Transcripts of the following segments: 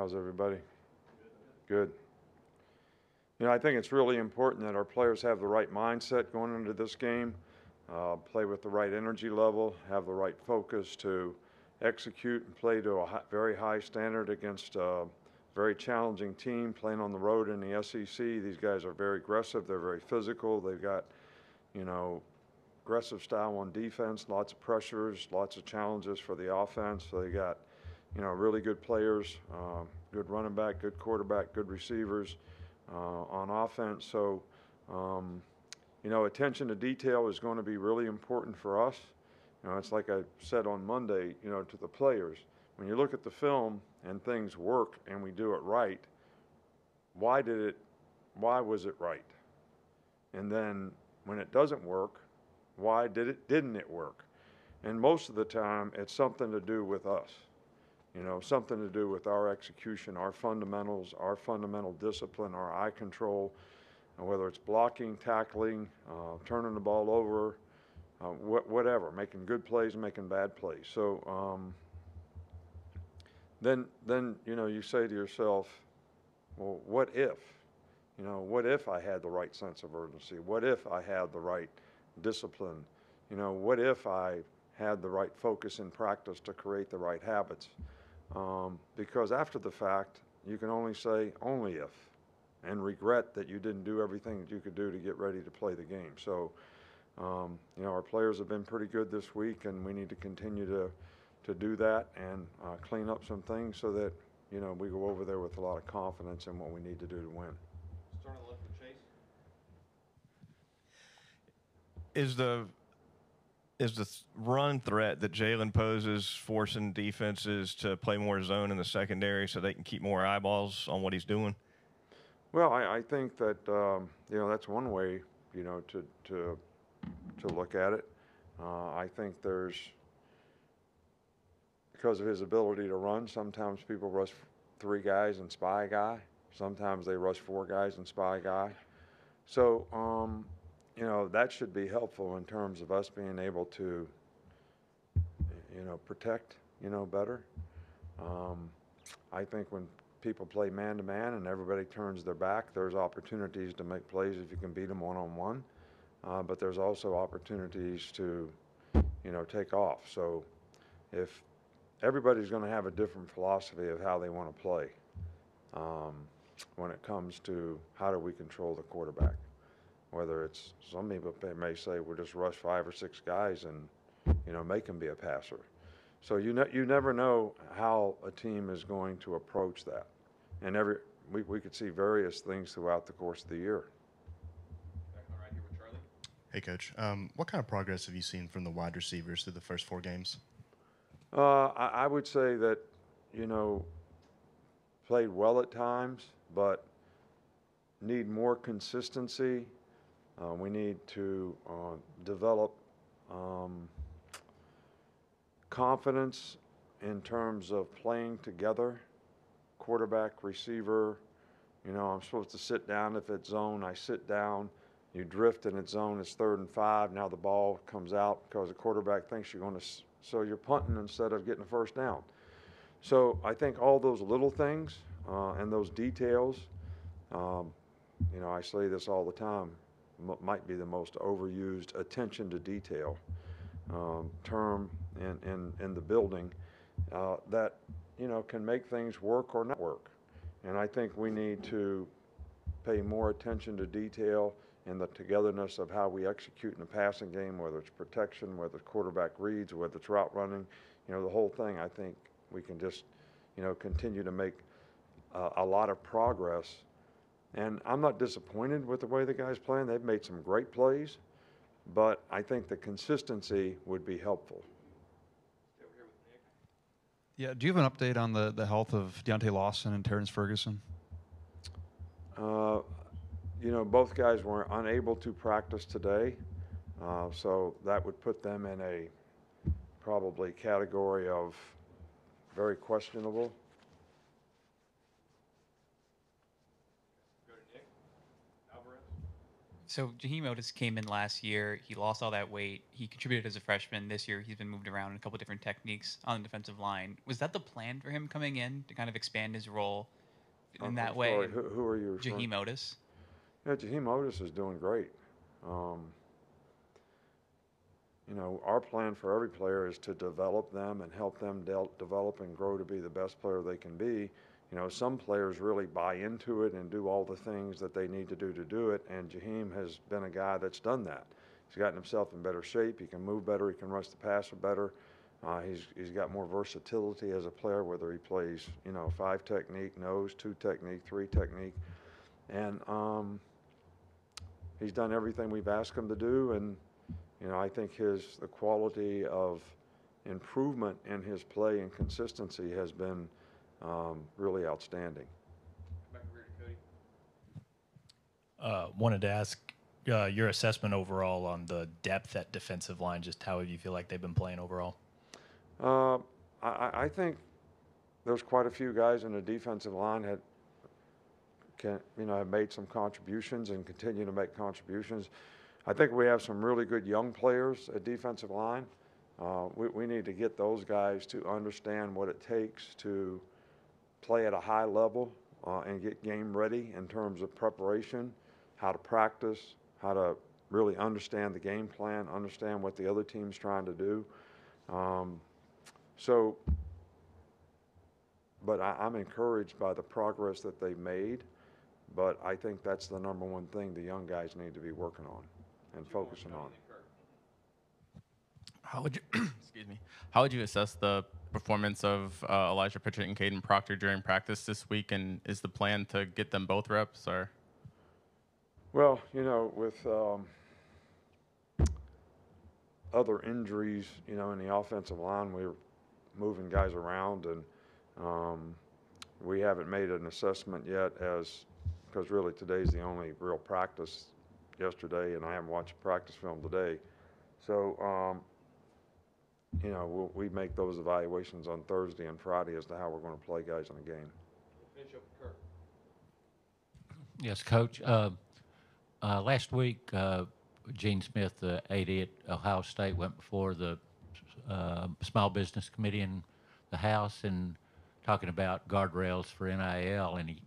How's everybody? Good. I think it's really important that our players have the right mindset going into this game, play with the right energy level, have the right focus to execute and play to a very high standard against a very challenging team playing on the road in the SEC. These guys are very aggressive. They're very physical. They've got, aggressive style on defense, lots of pressures, lots of challenges for the offense. So they got, really good players, good running back, good quarterback, good receivers on offense. So, attention to detail is going to be really important for us. It's like I said on Monday, to the players. When you look at the film and things work and we do it right, why was it right? And then when it doesn't work, why didn't it work? And most of the time, it's something to do with us. Something to do with our execution, our fundamentals, our fundamental discipline, our eye control, whether it's blocking, tackling, turning the ball over, whatever, making good plays, making bad plays. So then you say to yourself, well, what if? What if I had the right sense of urgency? What if I had the right discipline? What if I had the right focus in practice to create the right habits? Because after the fact, you can only say only if, and regret that you didn't do everything that you could do to get ready to play the game. So, our players have been pretty good this week, and we need to continue to do that and clean up some things so that, we go over there with a lot of confidence in what we need to do to win. Start on the left with Chase. Is the run threat that Jalen poses forcing defenses to play more zone in the secondary so they can keep more eyeballs on what he's doing? Well, I think that that's one way to look at it. I think because of his ability to run, sometimes people rush 3 guys and spy a guy. Sometimes they rush 4 guys and spy a guy. So that should be helpful in terms of us being able to, protect, better. I think when people play man-to-man and everybody turns their back, there's opportunities to make plays if you can beat them one-on-one. But there's also opportunities to, take off. So if everybody's going to have a different philosophy of how they want to play when it comes to how do we control the quarterback. Whether it's, some people may say, we'll just rush 5 or 6 guys and, make him be a passer. So you never know how a team is going to approach that. And we could see various things throughout the course of the year. Back on the right here with Charlie. Hey, Coach. What kind of progress have you seen from the wide receivers through the first 4 games? I would say that, played well at times, but need more consistency. We need to develop confidence in terms of playing together, quarterback, receiver. I'm supposed to sit down if it's zone. I sit down. You drift and it's zone. It's 3rd and 5. Now the ball comes out because the quarterback thinks you're going to. So you're punting instead of getting a first down. So I think all those little things and those details. I say this all the time. Might be the most overused attention to detail term in the building that can make things work or not work. And I think we need to pay more attention to detail and the togetherness of how we execute in the passing game, whether it's protection, whether it's quarterback reads, whether it's route running, the whole thing. I think we can just continue to make a lot of progress. And I'm not disappointed with the way the guys playing. They've made some great plays, but I think the consistency would be helpful. Stay over here with Nick. Yeah, do you have an update on the health of Deontay Lawson and Terrence Ferguson? Both guys were unable to practice today, so that would put them in a probably category of very questionable. So Jaheim Otis came in last year. He lost all that weight. He contributed as a freshman. This year, he's been moved around in a couple different techniques on the defensive line. Was that the plan for him coming in to kind of expand his role in that I'm way? sorry, And who are you referring? Jaheim Otis. Yeah, Jaheim Otis is doing great. Um, you know, our plan for every player is to develop them and help them develop and grow to be the best player they can be. You know, some players really buy into it and do all the things that they need to do it, and Jaheim has been a guy that's done that. He's gotten himself in better shape. He can move better. He can rush the passer better. He's got more versatility as a player, whether he plays, you know, 5 technique, nose, 2 technique, 3 technique, and he's done everything we've asked him to do. And you know, I think the quality of improvement in his play and consistency has been really outstanding. Wanted to ask your assessment overall on the depth at defensive line. Just how you feel like they've been playing overall. I think there's quite a few guys in the defensive line have made some contributions and continue to make contributions. I think we have some really good young players at defensive line. We need to get those guys to understand what it takes to play at a high level and get game ready in terms of preparation, how to practice, how to really understand the game plan, understand what the other team's trying to do. But I'm encouraged by the progress that they've made. But I think that's the number one thing the young guys need to be working on and focusing on. How would you, excuse me, how would you assess the performance of Elijah Pritchett and Caden Proctor during practice this week? And is the plan to get them both reps, or? Well, you know, with other injuries, you know, in the offensive line, we're moving guys around, and we haven't made an assessment yet because really today's the only real practice. Yesterday, and I haven't watched practice film today. So, you know, we make those evaluations on Thursday and Friday as to how we're going to play guys in a game. Finish up with Kirk. Yes, Coach. Last week, Gene Smith, the AD at Ohio State, went before the Small Business Committee in the House and talking about guardrails for NIL, and he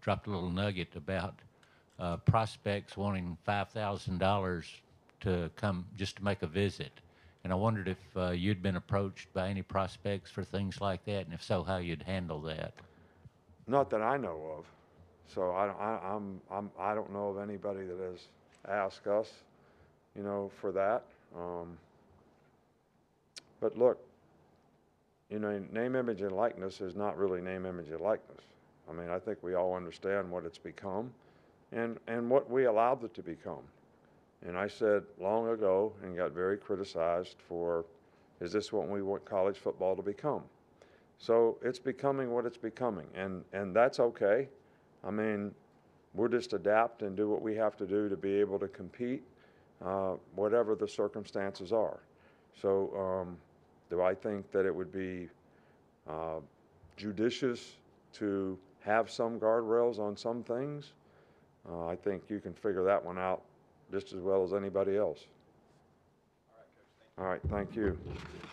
dropped a little nugget about prospects wanting $5,000 to come just to make a visit. And I wondered if you'd been approached by any prospects for things like that, and if so, how you'd handle that. Not that I know of. So I don't know of anybody that has asked us, you know, for that. But look, you know, name, image, and likeness is not really name, image, and likeness. I mean, I think we all understand what it's become. And what we allowed it to become. And I said long ago and got very criticized for, is this what we want college football to become? So it's becoming what it's becoming, and that's okay. I mean, we'll just adapt and do what we have to do to be able to compete, whatever the circumstances are. So do I think that it would be judicious to have some guardrails on some things? I think you can figure that one out just as well as anybody else. All right, Coach. Thank you. All right, thank you.